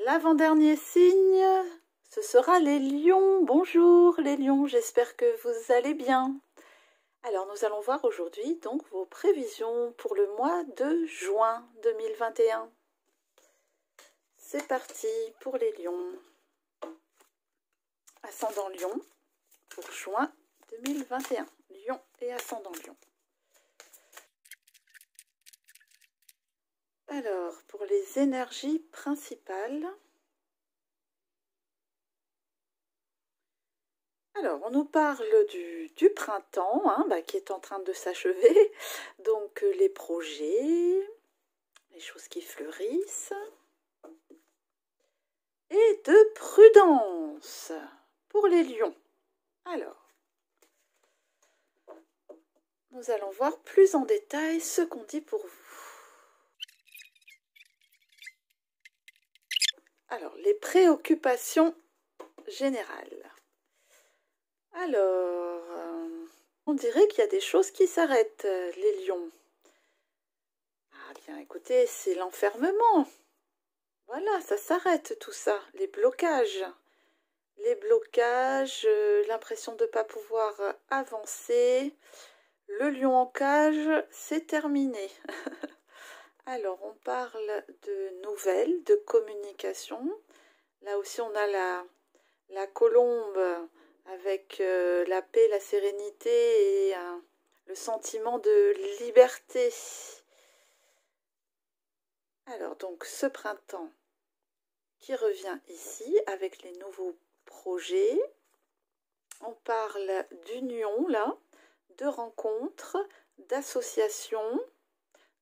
L'avant-dernier signe, ce sera les lions. Bonjour les lions, j'espère que vous allez bien. Alors nous allons voir aujourd'hui donc vos prévisions pour le mois de juin 2021. C'est parti pour les lions. Ascendant lion pour juin 2021. Lion et ascendant lion. Alors, pour les énergies principales, alors on nous parle du printemps qui est en train de s'achever, donc les projets, les choses qui fleurissent, et de prudence pour les lions. Alors, nous allons voir plus en détail ce qu'on dit pour vous. Alors, les préoccupations générales. Alors, on dirait qu'il y a des choses qui s'arrêtent, les lions. Ah bien, écoutez, c'est l'enfermement. Voilà, ça s'arrête tout ça, les blocages. Les blocages, l'impression de ne pas pouvoir avancer. Le lion en cage, c'est terminé. Alors, on parle de nouvelles, de communication. Là aussi, on a la colombe avec la paix, la sérénité et le sentiment de liberté. Alors, donc, ce printemps qui revient ici avec les nouveaux projets. On parle d'union, là, de rencontres, d'associations,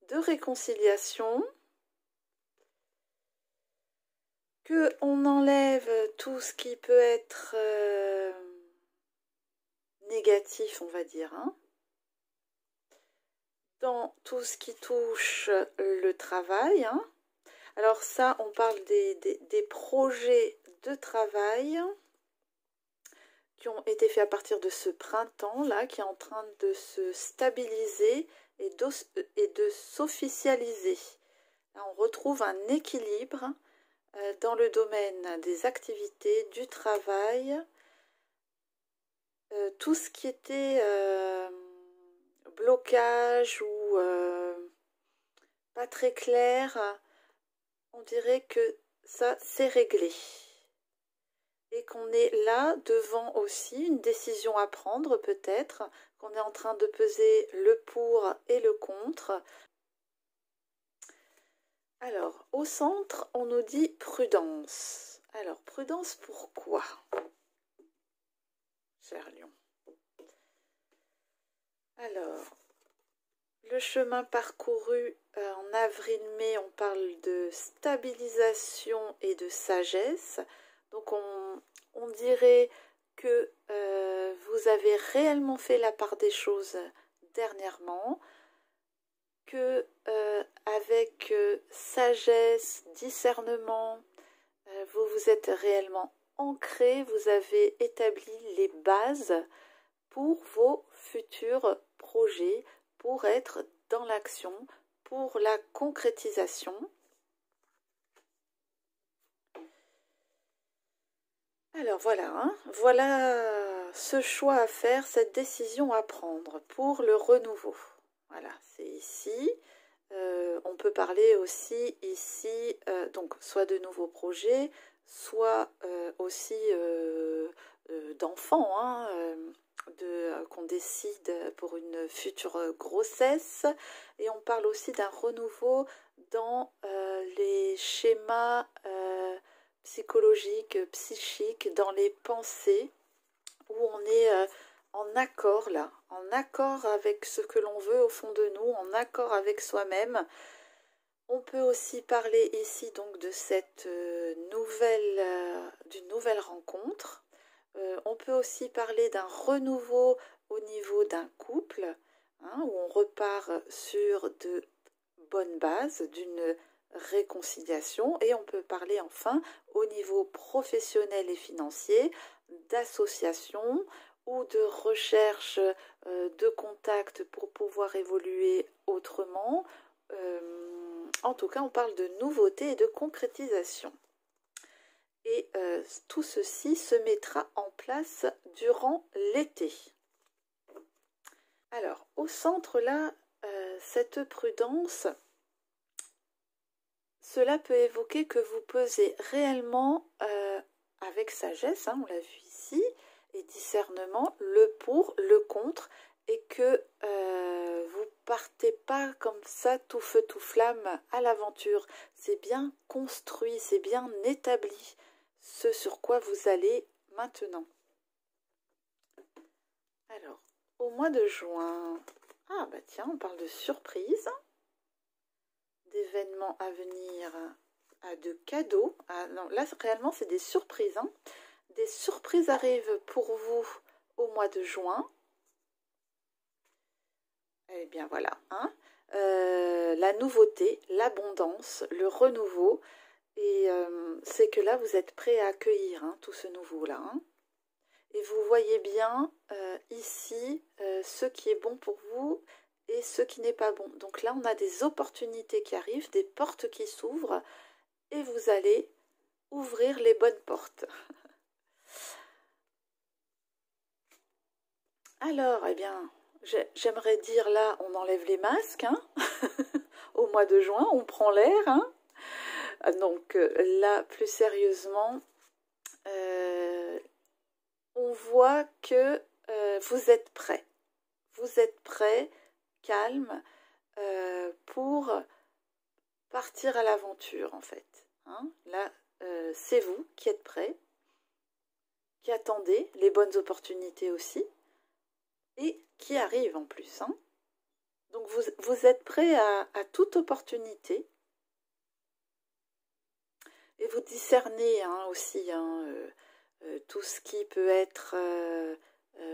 de réconciliation, qu'on enlève tout ce qui peut être négatif, on va dire, dans tout ce qui touche le travail. Alors ça, on parle des projets de travail qui ont été faits à partir de ce printemps-là, qui est en train de se stabiliser et de s'officialiser. Là, on retrouve un équilibre dans le domaine des activités, du travail, tout ce qui était blocage ou pas très clair, on dirait que ça s'est réglé. Et qu'on est là devant aussi une décision à prendre peut-être, qu'on est en train de peser le pour et le contre. Alors, au centre, on nous dit prudence. Alors, prudence pourquoi, cher lion? Alors, le chemin parcouru en avril-mai, on parle de stabilisation et de sagesse. Donc, on dirait que vous avez réellement fait la part des choses dernièrement, que avec sagesse, discernement, vous vous êtes réellement ancré, vous avez établi les bases pour vos futurs projets, pour être dans l'action, pour la concrétisation. Alors voilà, voilà ce choix à faire, cette décision à prendre pour le renouveau. Voilà, c'est ici. On peut parler aussi ici, donc soit de nouveaux projets, soit aussi d'enfants, qu'on décide pour une future grossesse. Et on parle aussi d'un renouveau dans les schémas psychologiques, psychiques, dans les pensées, où on est en accord là, en accord avec ce que l'on veut au fond de nous, en accord avec soi-même. On peut aussi parler ici donc de cette d'une nouvelle rencontre. On peut aussi parler d'un renouveau au niveau d'un couple, où on repart sur de bonnes bases, d'une réconciliation, et on peut parler enfin au niveau professionnel et financier d'association ou de recherche de contact pour pouvoir évoluer autrement. En tout cas, on parle de nouveauté et de concrétisation. Et tout ceci se mettra en place durant l'été. Alors, au centre, là, cette prudence, cela peut évoquer que vous pesez réellement, avec sagesse, hein, on l'a vu ici, et discernement, le pour, le contre, et que vous partez pas comme ça tout feu tout flamme à l'aventure. C'est bien construit, c'est bien établi ce sur quoi vous allez maintenant. Alors, au mois de juin, ah bah tiens, on parle de surprise, d'événements à venir, de cadeaux. Ah non, là réellement c'est des surprises, hein. Des surprises arrivent pour vous au mois de juin. Eh bien voilà, hein. La nouveauté, l'abondance, le renouveau. Et c'est que là, vous êtes prêt à accueillir, hein, tout ce nouveau-là. Hein. Et vous voyez bien ici ce qui est bon pour vous et ce qui n'est pas bon. Donc là, on a des opportunités qui arrivent, des portes qui s'ouvrent et vous allez ouvrir les bonnes portes. Alors, eh bien, j'aimerais dire là, on enlève les masques. Hein. Au mois de juin, on prend l'air. Hein. Donc là, plus sérieusement, on voit que vous êtes prêt. Vous êtes prêt, calme, pour partir à l'aventure, en fait. Hein. Là, c'est vous qui êtes prêt, qui attendez les bonnes opportunités aussi, et qui arrivent en plus. Hein. Donc, vous êtes prêt à toute opportunité. Et vous discernez hein, aussi hein, tout ce qui peut être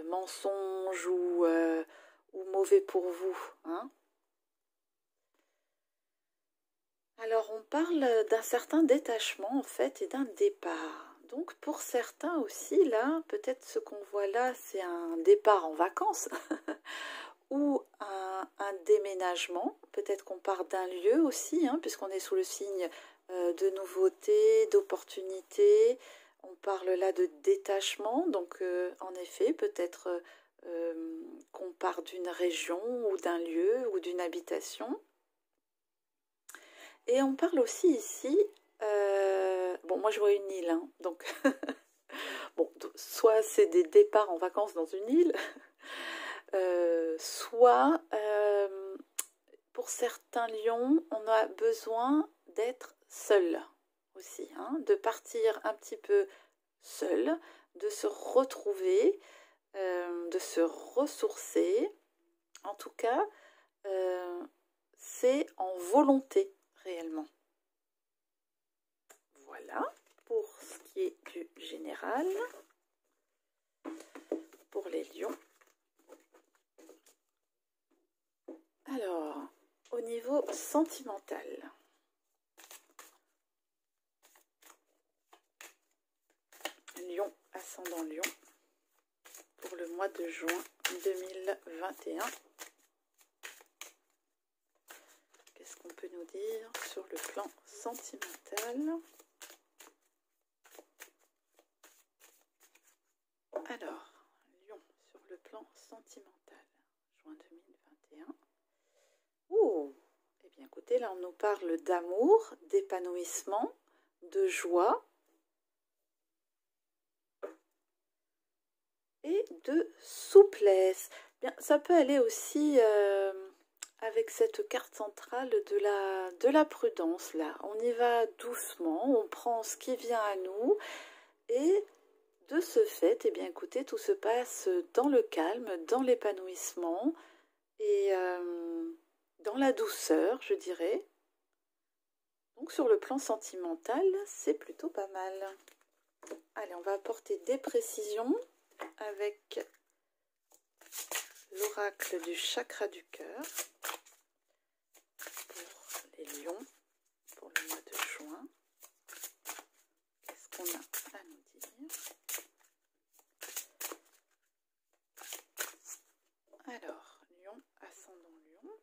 mensonge ou mauvais pour vous. Hein. Alors on parle d'un certain détachement en fait et d'un départ. Donc pour certains aussi là, peut-être ce qu'on voit là c'est un départ en vacances ou un déménagement. Peut-être qu'on part d'un lieu aussi, hein, puisqu'on est sous le signe de nouveauté, d'opportunité. On parle là de détachement, donc en effet, peut-être qu'on part d'une région ou d'un lieu ou d'une habitation. Et on parle aussi ici, bon moi je vois une île, hein, donc bon, soit c'est des départs en vacances dans une île, soit pour certains lions, on a besoin d'être seul aussi, hein, de partir un petit peu seul, de se retrouver, de se ressourcer. En tout cas, c'est en volonté réellement. Voilà pour ce qui est du général. Pour les lions. Alors, au niveau sentimental. Lion, ascendant Lion, pour le mois de juin 2021. Qu'est-ce qu'on peut nous dire sur le plan sentimental? Alors, Lion, sur le plan sentimental, juin 2021. Oh, eh bien écoutez, là on nous parle d'amour, d'épanouissement, de joie et de souplesse. Bien, ça peut aller aussi avec cette carte centrale de la prudence. Là, on y va doucement, on prend ce qui vient à nous et de ce fait, eh bien écoutez, tout se passe dans le calme, dans l'épanouissement et dans la douceur, je dirais. Donc sur le plan sentimental, c'est plutôt pas mal. Allez, on va apporter des précisions avec l'oracle du chakra du cœur pour les lions pour le mois de juin. Qu'est-ce qu'on a à nous dire? Alors, Lion, ascendant Lion.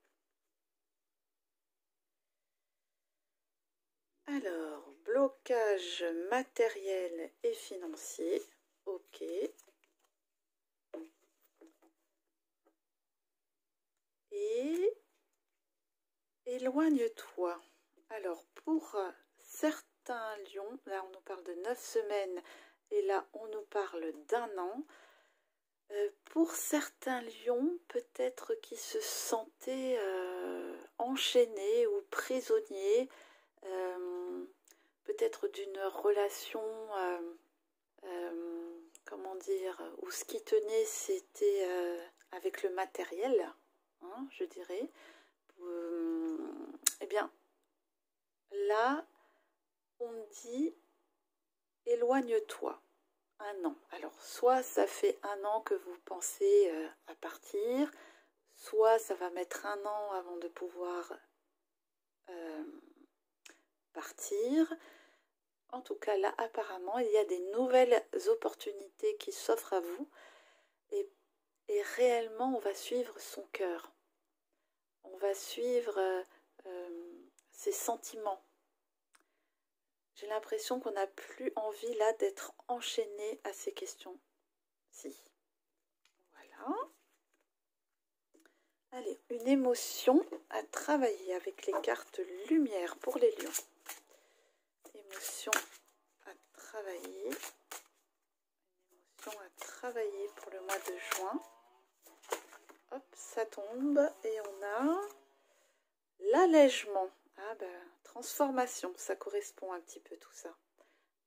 Alors, blocage matériel et financier. Ok. Et éloigne-toi. Alors, pour certains lions, là on nous parle de 9 semaines et là on nous parle d'1 an. Pour certains lions, peut-être qui se sentaient enchaînés ou prisonniers, peut-être d'une relation, comment dire, où ce qui tenait c'était avec le matériel, hein, je dirais. Eh bien, là, on dit éloigne-toi. 1 an. Alors, soit ça fait 1 an que vous pensez à partir, soit ça va mettre 1 an avant de pouvoir partir. En tout cas, là, apparemment, il y a des nouvelles opportunités qui s'offrent à vous. Et réellement, on va suivre son cœur. On va suivre ses sentiments. J'ai l'impression qu'on n'a plus envie là d'être enchaîné à ces questions. Si. Voilà. Allez, une émotion à travailler avec les cartes lumière pour les lions. Émotion à travailler. Une émotion à travailler pour le mois de juin. Hop, ça tombe et on a l'allègement. Ah ben, transformation, ça correspond un petit peu tout ça.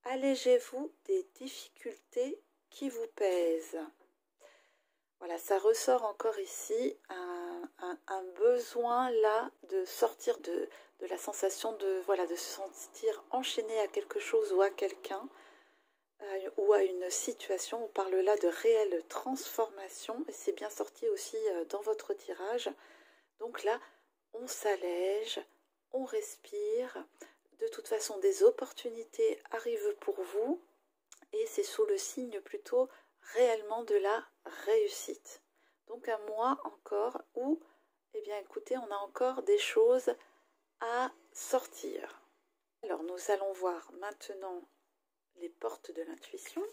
Allégez-vous des difficultés qui vous pèsent. Voilà, ça ressort encore ici, un besoin là de sortir de la sensation de, voilà, de se sentir enchaîné à quelque chose ou à quelqu'un ou à une situation. On parle là de réelle transformation et c'est bien sorti aussi dans votre tirage. Donc là, on s'allège, on respire. De toute façon, des opportunités arrivent pour vous et c'est sous le signe plutôt réellement de la réussite. Donc un mois encore où, eh bien écoutez, on a encore des choses à sortir. Alors nous allons voir maintenant les portes de l'intuition.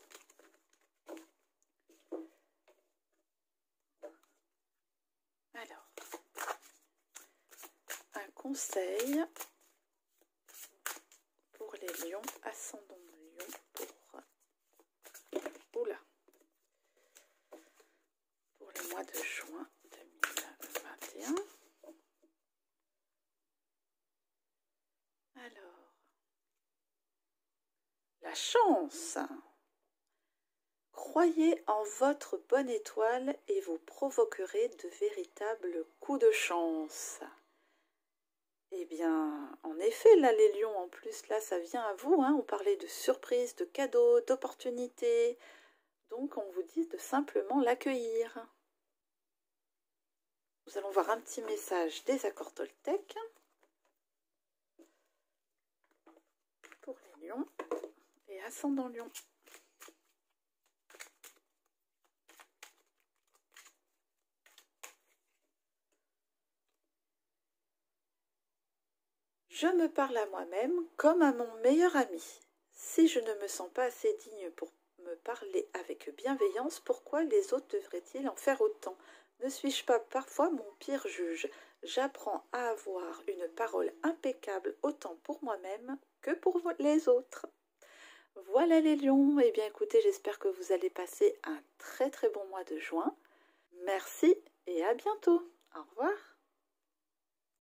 Alors, un conseil pour les lions, ascendant lion, pour le mois de juin 2021. Alors, la chance. Croyez en votre bonne étoile et vous provoquerez de véritables coups de chance. Eh bien, en effet, là, les lions, en plus, là, ça vient à vous. Hein, on parlait de surprises, de cadeaux, d'opportunités. Donc, on vous dit de simplement l'accueillir. Nous allons voir un petit message des accords Toltec pour les lions et ascendant lion. Je me parle à moi-même comme à mon meilleur ami. Si je ne me sens pas assez digne pour me parler avec bienveillance, pourquoi les autres devraient-ils en faire autant? Ne suis-je pas parfois mon pire juge? J'apprends à avoir une parole impeccable autant pour moi-même que pour les autres. Voilà les lions. Eh bien écoutez, j'espère que vous allez passer un très très bon mois de juin. Merci et à bientôt. Au revoir.